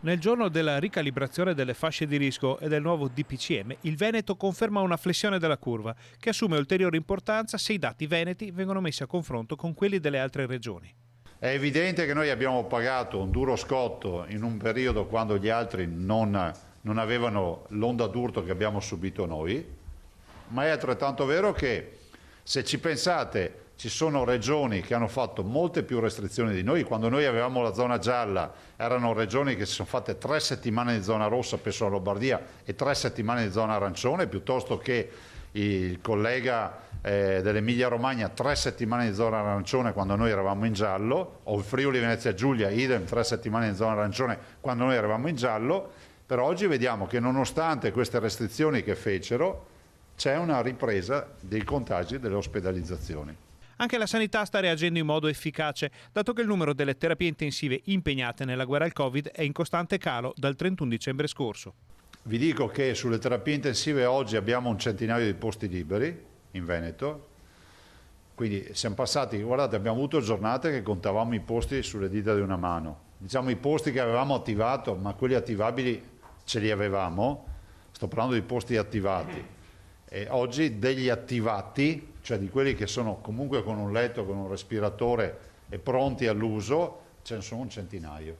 Nel giorno della ricalibrazione delle fasce di rischio e del nuovo DPCM, il Veneto conferma una flessione della curva, che assume ulteriore importanza se i dati veneti vengono messi a confronto con quelli delle altre regioni. È evidente che noi abbiamo pagato un duro scotto in un periodo quando gli altri non avevano l'onda d'urto che abbiamo subito noi, ma è altrettanto vero che se ci pensate ci sono regioni che hanno fatto molte più restrizioni di noi. Quando noi avevamo la zona gialla erano regioni che si sono fatte 3 settimane di zona rossa, penso alla Lombardia, e 3 settimane di zona arancione, piuttosto che il collega dell'Emilia Romagna 3 settimane di zona arancione quando noi eravamo in giallo, o il Friuli Venezia Giulia idem 3 settimane di zona arancione quando noi eravamo in giallo. Però oggi vediamo che nonostante queste restrizioni che fecero c'è una ripresa dei contagi e delle ospedalizzazioni. Anche la sanità sta reagendo in modo efficace, dato che il numero delle terapie intensive impegnate nella guerra al Covid è in costante calo dal 31 dicembre scorso. Vi dico che sulle terapie intensive oggi abbiamo un centinaio di posti liberi in Veneto, quindi siamo passati, guardate, abbiamo avuto giornate che contavamo i posti sulle dita di una mano. Diciamo i posti che avevamo attivato, ma quelli attivabili ce li avevamo, sto parlando di posti attivati. E oggi degli attivati, cioè di quelli che sono comunque con un letto, con un respiratore e pronti all'uso, ce ne sono un centinaio.